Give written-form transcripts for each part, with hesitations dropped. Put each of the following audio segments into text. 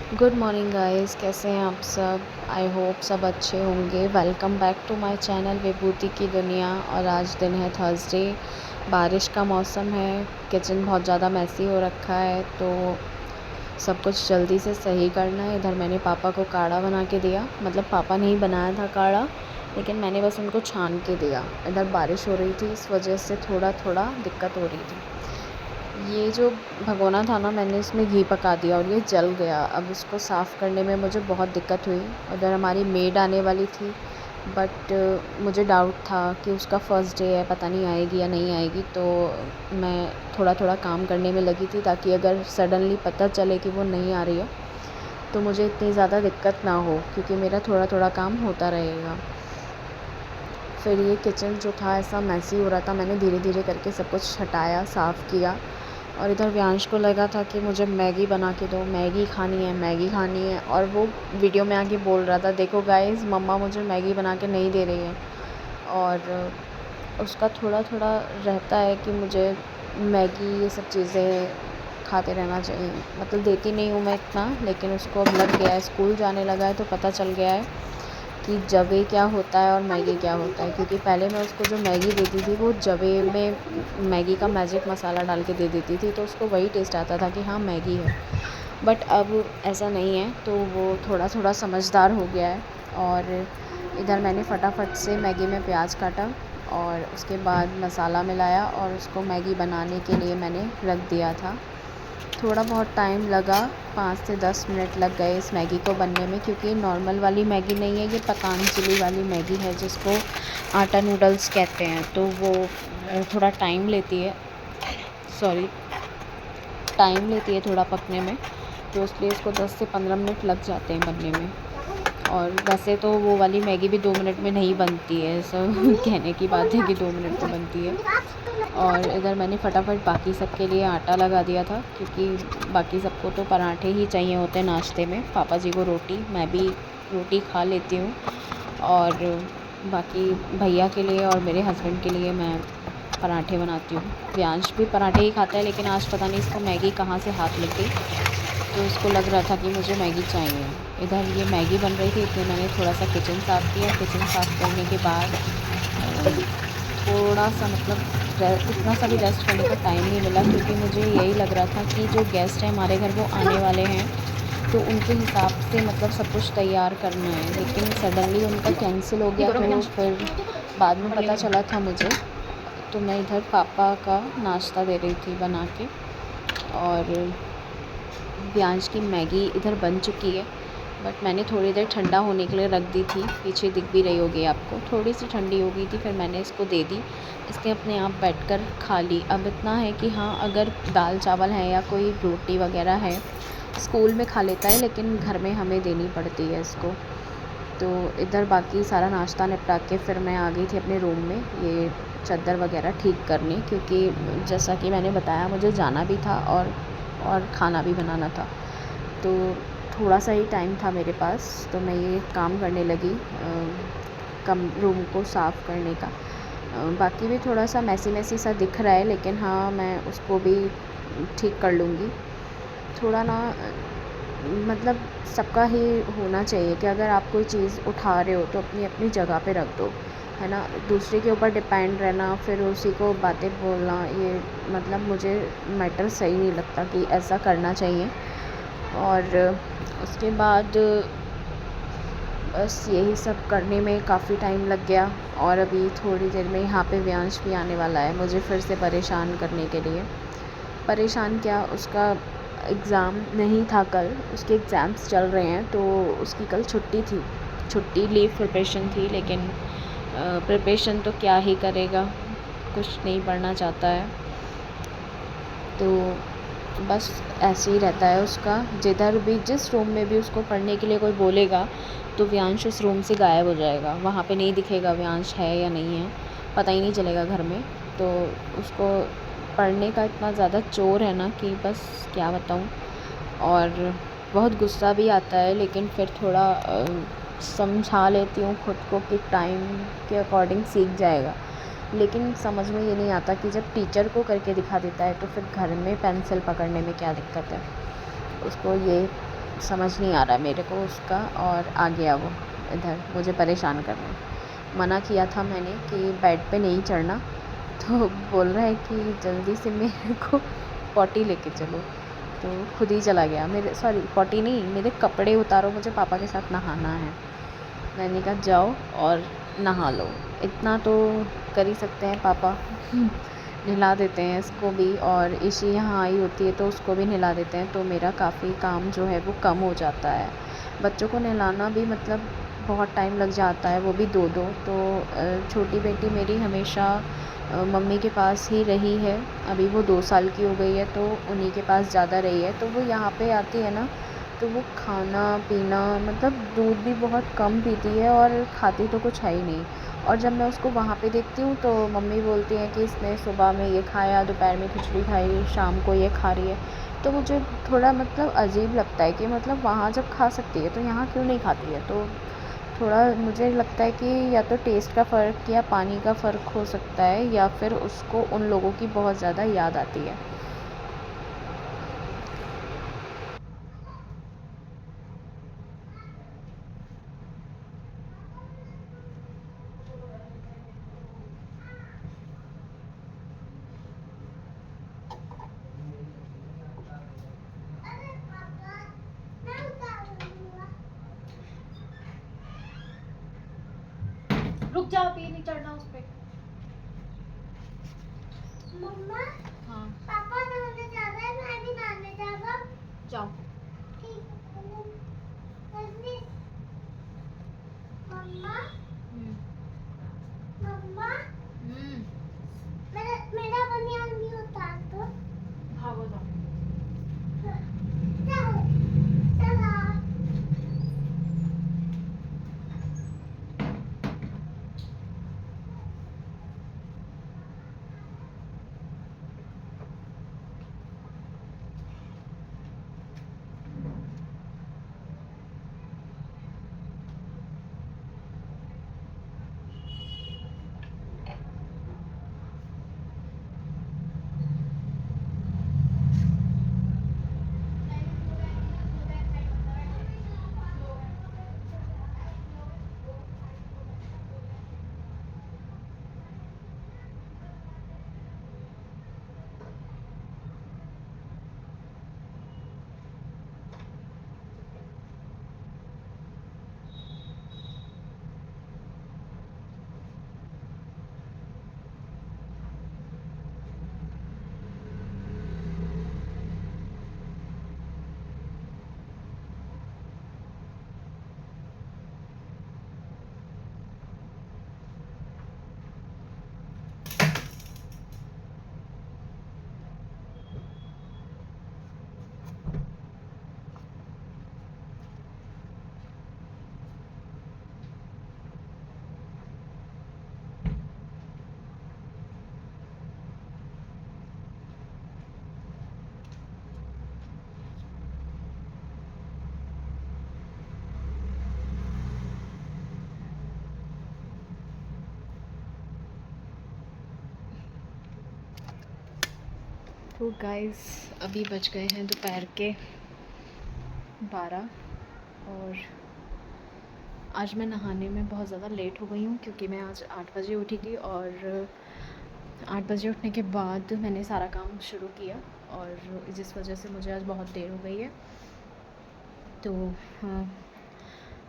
Good morning guys, कैसे हैं आप सब। आई होप सब अच्छे होंगे। Welcome back to my channel Vibhuti की दुनिया। और आज दिन है थर्सडे, बारिश का मौसम है। किचन बहुत ज़्यादा मैसी हो रखा है, तो सब कुछ जल्दी से सही करना है। इधर मैंने पापा को काढ़ा बना के दिया, मतलब पापा ने ही बनाया था काढ़ा, लेकिन मैंने बस उनको छान के दिया। इधर बारिश हो रही थी, इस वजह से थोड़ा थोड़ा दिक्कत हो रही थी। ये जो भगोना था ना, मैंने इसमें घी पका दिया और ये जल गया। अब उसको साफ़ करने में मुझे बहुत दिक्कत हुई। उधर हमारी मेड आने वाली थी, बट मुझे डाउट था कि उसका फ़र्स्ट डे है, पता नहीं आएगी या नहीं आएगी। तो मैं थोड़ा थोड़ा काम करने में लगी थी, ताकि अगर सडनली पता चले कि वो नहीं आ रही है तो मुझे इतनी ज़्यादा दिक्कत ना हो, क्योंकि मेरा थोड़ा थोड़ा काम होता रहेगा। फिर ये किचन जो था ऐसा मैसी हो रहा था, मैंने धीरे धीरे करके सब कुछ हटाया, साफ़ किया। और इधर व्यांश को लगा था कि मुझे मैगी बना के दो, मैगी खानी है, मैगी खानी है। और वो वीडियो में आके बोल रहा था, देखो गाइस, मम्मा मुझे मैगी बना के नहीं दे रही है। और उसका थोड़ा थोड़ा रहता है कि मुझे मैगी ये सब चीज़ें खाते रहना चाहिए। मतलब देती नहीं हूँ मैं इतना, लेकिन उसको अब लग गया है, स्कूल जाने लगा है तो पता चल गया है कि जवे क्या होता है और मैगी क्या होता है। क्योंकि पहले मैं उसको जो मैगी देती थी, वो जवे में मैगी का मैजिक मसाला डाल के दे देती थी, तो उसको वही टेस्ट आता था कि हाँ मैगी है। बट अब ऐसा नहीं है, तो वो थोड़ा थोड़ा समझदार हो गया है। और इधर मैंने फटाफट से मैगी में प्याज काटा और उसके बाद मसाला मिलाया और उसको मैगी बनाने के लिए मैंने रख दिया था। थोड़ा बहुत टाइम लगा, 5 से 10 मिनट लग गए इस मैगी को बनने में, क्योंकि नॉर्मल वाली मैगी नहीं है, ये पतंजलि वाली मैगी है जिसको आटा नूडल्स कहते हैं। तो वो थोड़ा टाइम लेती है, सॉरी, टाइम लेती है थोड़ा पकने में, तो इसलिए इसको 10 से 15 मिनट लग जाते हैं बनने में। और वैसे तो वो वाली मैगी भी 2 मिनट में नहीं बनती है, सब कहने की बात है कि 2 मिनट में बनती है। और इधर मैंने फटाफट बाकी सब के लिए आटा लगा दिया था, क्योंकि बाकी सबको तो पराठे ही चाहिए होते हैं नाश्ते में। पापा जी को रोटी, मैं भी रोटी खा लेती हूँ। और बाकी भैया के लिए और मेरे हस्बैंड के लिए मैं पराठे बनाती हूँ। व्यांश भी पराठे ही खाता है, लेकिन आज पता नहीं इसको मैगी कहाँ से हाथ लग गई, तो इसको लग रहा था कि मुझे मैगी चाहिए। इधर ये मैगी बन रही थी, इसलिए मैंने थोड़ा सा किचन साफ़ किया। किचन साफ़ करने के बाद थोड़ा सा, मतलब इतना सा भी रेस्ट करने का टाइम नहीं मिला, क्योंकि मुझे यही लग रहा था कि जो गेस्ट हैं हमारे घर वो आने वाले हैं, तो उनके हिसाब से मतलब सब कुछ तैयार करना है। लेकिन सडनली उनका कैंसिल हो गया, तो फिर बाद में पता चला था मुझे। तो मैं इधर पापा का नाश्ता दे रही थी बना के। और व्यांश की मैगी इधर बन चुकी है, बट मैंने थोड़ी देर ठंडा होने के लिए रख दी थी। पीछे दिख भी रही होगी आपको, थोड़ी सी ठंडी हो गई थी, फिर मैंने इसको दे दी। इसने अपने आप बैठकर खा ली। अब इतना है कि हाँ, अगर दाल चावल है या कोई रोटी वगैरह है, स्कूल में खा लेता है, लेकिन घर में हमें देनी पड़ती है इसको। तो इधर बाकी सारा नाश्ता निपटा के फिर मैं आ गई थी अपने रूम में, ये चादर वगैरह ठीक करने, क्योंकि जैसा कि मैंने बताया मुझे जाना भी था और खाना भी बनाना था। तो थोड़ा सा ही टाइम था मेरे पास, तो मैं ये काम करने लगी, कम रूम को साफ़ करने का। बाकी भी थोड़ा सा मैसी मैसी सा दिख रहा है, लेकिन हाँ, मैं उसको भी ठीक कर लूँगी। थोड़ा ना, मतलब सबका ही होना चाहिए कि अगर आप कोई चीज़ उठा रहे हो तो अपनी अपनी जगह पे रख दो, है ना। दूसरे के ऊपर डिपेंड रहना, फिर उसी को बातें बोलना, ये मतलब मुझे मैटर सही नहीं लगता कि ऐसा करना चाहिए। और उसके बाद बस यही सब करने में काफ़ी टाइम लग गया। और अभी थोड़ी देर में यहाँ पे व्यांश भी आने वाला है, मुझे फिर से परेशान करने के लिए। परेशान क्या, उसका एग्ज़ाम नहीं था कल, उसके एग्ज़ाम्स चल रहे हैं, तो उसकी कल छुट्टी थी। छुट्टी लीव प्रिपरेशन थी, लेकिन प्रिपरेशन तो क्या ही करेगा, कुछ नहीं पढ़ना चाहता है। तो बस ऐसे ही रहता है उसका। जिधर भी, जिस रूम में भी उसको पढ़ने के लिए कोई बोलेगा, तो व्यांश उस रूम से गायब हो जाएगा। वहाँ पे नहीं दिखेगा व्यांश है या नहीं है, पता ही नहीं चलेगा घर में। तो उसको पढ़ने का इतना ज़्यादा चोर है ना कि बस क्या बताऊँ। और बहुत गुस्सा भी आता है, लेकिन फिर थोड़ा समझा लेती हूँ खुद को कि टाइम के अकॉर्डिंग सीख जाएगा। लेकिन समझ में ये नहीं आता कि जब टीचर को करके दिखा देता है, तो फिर घर में पेंसिल पकड़ने में क्या दिक्कत है। उसको ये समझ नहीं आ रहा है मेरे को उसका, और आ गया वो इधर मुझे परेशान करने। मना किया था मैंने कि बेड पे नहीं चढ़ना, तो बोल रहा है कि जल्दी से मेरे को पॉटी लेके चलो, तो खुद ही चला गया। मेरे सॉरी पॉटी नहीं, मेरे कपड़े उतारो, मुझे पापा के साथ नहाना है। मैंने कहा जाओ और नहा लो, इतना तो कर ही सकते हैं पापा। नहला देते हैं इसको भी, और ईशी यहाँ आई होती है तो उसको भी नहला देते हैं, तो मेरा काफ़ी काम जो है वो कम हो जाता है। बच्चों को नहलाना भी मतलब बहुत टाइम लग जाता है, वो भी दो दो। तो छोटी बेटी मेरी हमेशा मम्मी के पास ही रही है, अभी वो 2 साल की हो गई है तो उन्हीं के पास ज़्यादा रही है। तो वो यहाँ पे आती है ना, तो वो खाना पीना मतलब दूध भी बहुत कम पीती है और खाती तो कुछ है ही नहीं। और जब मैं उसको वहाँ पे देखती हूँ तो मम्मी बोलती हैं कि इसने सुबह में ये खाया, दोपहर में खिचड़ी खाई, शाम को ये खा रही है। तो मुझे थोड़ा मतलब अजीब लगता है कि मतलब वहाँ जब खा सकती है तो यहाँ क्यों नहीं खाती है। तो थोड़ा मुझे लगता है कि या तो टेस्ट का फ़र्क या पानी का फ़र्क हो सकता है, या फिर उसको उन लोगों की बहुत ज़्यादा याद आती है। रुक जाओ, अभी नहीं चढ़ना उस पे। मम्मा। हाँ। पापा नहाने जा रहे हैं, मैं भी नहाने जा रहा हूँ। जाओ। ठीक है। मम्मा। मम्मा। मेरा बनियान भी उतार दो। भागो जाओ। चलो। चलो। तो गाइस अभी बज गए हैं दोपहर के 12, और आज मैं नहाने में बहुत ज़्यादा लेट हो गई हूँ क्योंकि मैं आज 8 बजे उठी थी, और 8 बजे उठने के बाद मैंने सारा काम शुरू किया, और जिस वजह से मुझे आज बहुत देर हो गई है। तो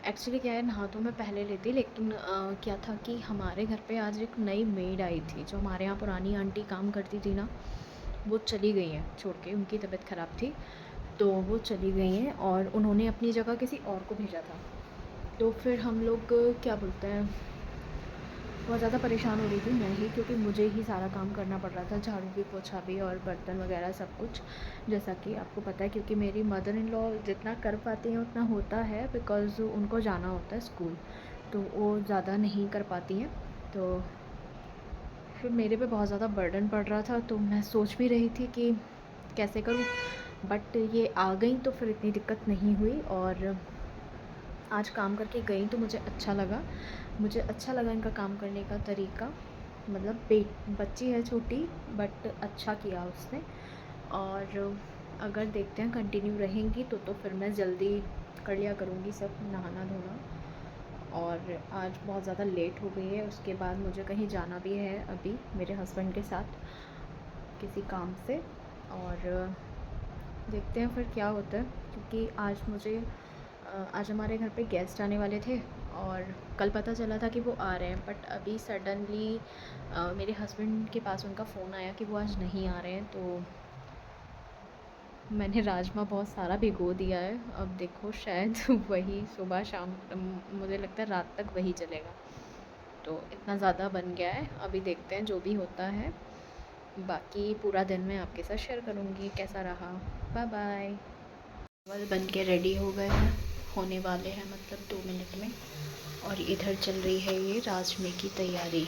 एक्चुअली क्या है, नहा तो मैं पहले लेती, लेकिन क्या था कि हमारे घर पे आज एक नई मेड आई थी। जो हमारे यहाँ पुरानी आंटी काम करती थी ना, वो चली गई हैं छोड़ के, उनकी तबीयत ख़राब थी तो वो चली गई हैं, और उन्होंने अपनी जगह किसी और को भेजा था। तो फिर हम लोग क्या बोलते हैं, बहुत ज़्यादा परेशान हो रही थी मैं ही, क्योंकि मुझे ही सारा काम करना पड़ रहा था, झाड़ू भी, पोछा भी और बर्तन वगैरह सब कुछ, जैसा कि आपको पता है। क्योंकि मेरी मदर इन लॉ जितना कर पाती हैं उतना होता है, बिकॉज़ उनको जाना होता है स्कूल, तो वो ज़्यादा नहीं कर पाती हैं। तो फिर मेरे पे बहुत ज़्यादा बर्डन पड़ रहा था, तो मैं सोच भी रही थी कि कैसे करूँ, बट ये आ गई तो फिर इतनी दिक्कत नहीं हुई, और आज काम करके गई तो मुझे अच्छा लगा इनका काम करने का तरीका। मतलब बच्ची है छोटी, बट अच्छा किया उसने। और अगर देखते हैं कंटिन्यू रहेंगी तो फिर मैं जल्दी कर लिया करूँगी सब नहाना धोना। और आज बहुत ज़्यादा लेट हो गई है, उसके बाद मुझे कहीं जाना भी है अभी मेरे हस्बैंड के साथ किसी काम से। और देखते हैं फिर क्या होता है, क्योंकि आज हमारे घर पे गेस्ट आने वाले थे और कल पता चला था कि वो आ रहे हैं, बट अभी सडनली मेरे हस्बैंड के पास उनका फ़ोन आया कि वो आज नहीं आ रहे हैं। तो मैंने राजमा बहुत सारा भिगो दिया है, अब देखो शायद वही सुबह शाम मुझे लगता है रात तक वही चलेगा। तो इतना ज़्यादा बन गया है, अभी देखते हैं जो भी होता है। बाकी पूरा दिन मैं आपके साथ शेयर करूँगी कैसा रहा। Bye bye. चावल बन के रेडी हो गए हैं, होने वाले हैं मतलब 2 मिनट में। और इधर चल रही है ये राजमे की तैयारी।